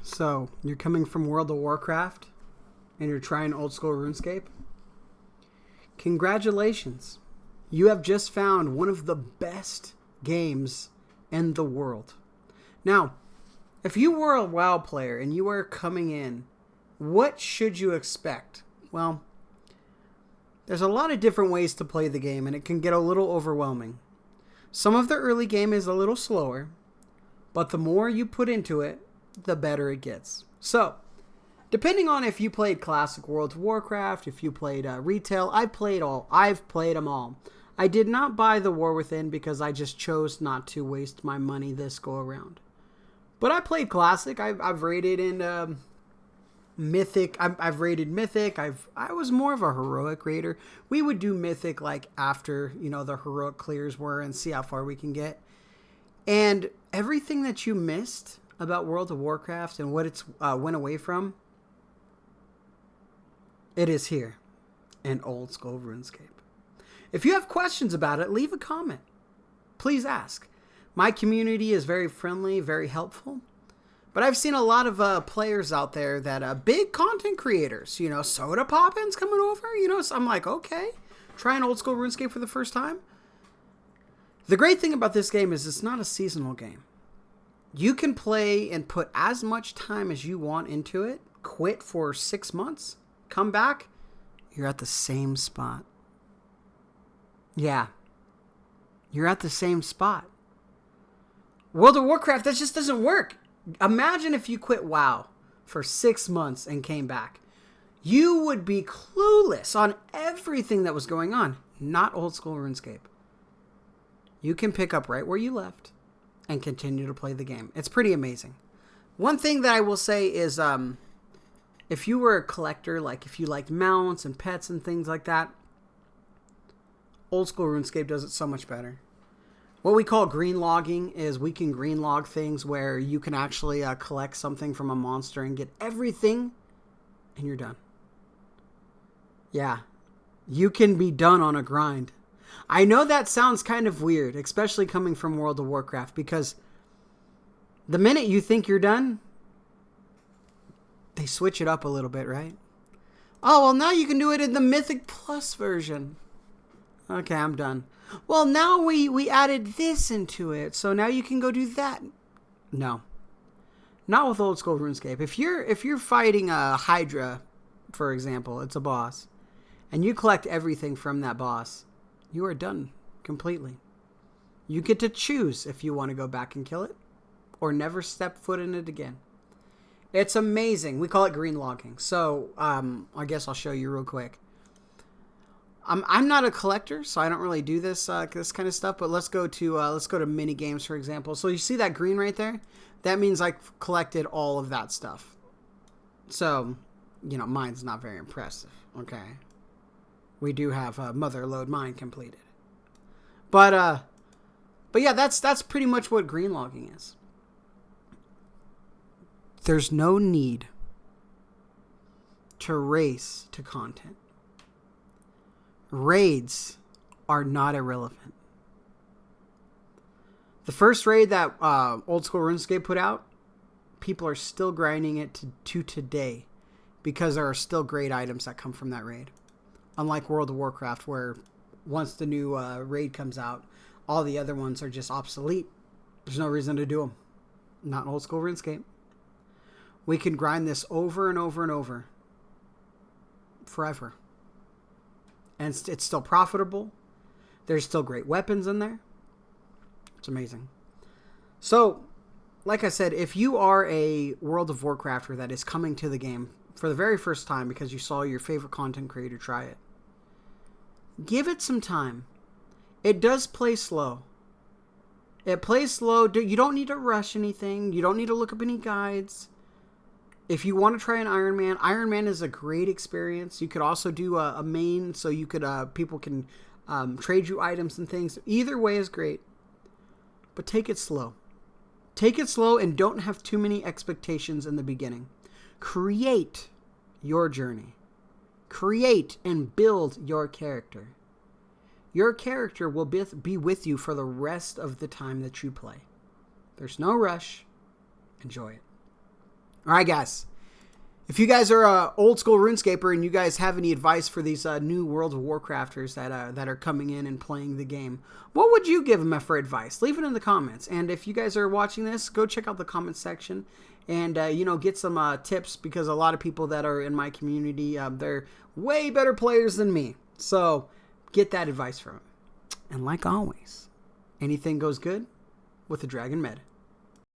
So, you're coming from World of Warcraft and you're trying Old School RuneScape? Congratulations. You have just found one of the best games in the world. Now, if you were a WoW player and you were coming in, what should you expect? Well, there's a lot of different ways to play the game and it can get a little overwhelming. Some of the early game is a little slower, but the more you put into it, the better it gets. So, depending on if you played classic World of Warcraft, if you played retail, I've played them all. I did not buy the War Within because I just chose not to waste my money this go around. But I played classic. I've raided in mythic. I've raided mythic. I was more of a heroic raider. We would do mythic like after the heroic clears were and see how far we can get. And everything that you missed about World of Warcraft and what it's went away from, it is here in Old School RuneScape. If you have questions about it, leave a comment. Please ask. My community is very friendly, very helpful. But I've seen a lot of players out there that big content creators, Soda Poppin's coming over, so I'm like, okay, trying Old School RuneScape for the first time. The great thing about this game is it's not a seasonal game. You can play and put as much time as you want into it, quit for 6 months, come back, you're at the same spot. Yeah, you're at the same spot. World of Warcraft, that just doesn't work. Imagine if you quit WoW for 6 months and came back. You would be clueless on everything that was going on. Not Old School RuneScape. You can pick up right where you left and continue to play the game. It's pretty amazing. One thing that I will say is if you were a collector, like if you liked mounts and pets and things like that, Old School RuneScape does it so much better. What we call green logging is we can green log things where you can actually collect something from a monster and get everything and you're done. Yeah, you can be done on a grind. I know that sounds kind of weird, especially coming from World of Warcraft, because the minute you think you're done, they switch it up a little bit, right? Oh, well, now you can do it in the Mythic Plus version. Okay, I'm done. Well, now we added this into it, so now you can go do that. No. Not with Old School RuneScape. If you're fighting a Hydra, for example, it's a boss, and you collect everything from that boss, you are done completely. You get to choose if you want to go back and kill it or never step foot in it again. It's amazing. We call it green logging. So I guess I'll show you real quick. I'm not a collector, so I don't really do this kind of stuff. But let's go to mini games, for example. So you see that green right there? That means I've collected all of that stuff. So mine's not very impressive. Okay. We do have Motherlode Mine completed. But yeah, that's pretty much what green logging is. There's no need to race to content. Raids are not irrelevant. The first raid that Old School RuneScape put out, people are still grinding it to today because there are still great items that come from that raid. Unlike World of Warcraft, where once the new raid comes out, all the other ones are just obsolete. There's no reason to do them. Not in Old School RuneScape. We can grind this over and over and over. Forever. And it's still profitable. There's still great weapons in there. It's amazing. So, like I said, if you are a World of Warcrafter that is coming to the game for the very first time because you saw your favorite content creator try it, give it some time. It does play slow. It plays slow. You don't need to rush anything. You don't need to look up any guides. If you want to try an Iron Man is a great experience. You could also do a main, so you could people can trade you items and things. Either way is great. But take it slow. Take it slow and don't have too many expectations in the beginning. Create your journey. Create and build your character. Your character will be with you for the rest of the time that you play. There's no rush. Enjoy it. All right, guys. If you guys are a old school RuneScaper and you guys have any advice for these new World of Warcrafters that are coming in and playing the game, what would you give them for advice? Leave it in the comments. And if you guys are watching this, go check out the comment section and get some tips, because a lot of people that are in my community, they're way better players than me. So get that advice from them. And like always, anything goes good with the Dragon Med.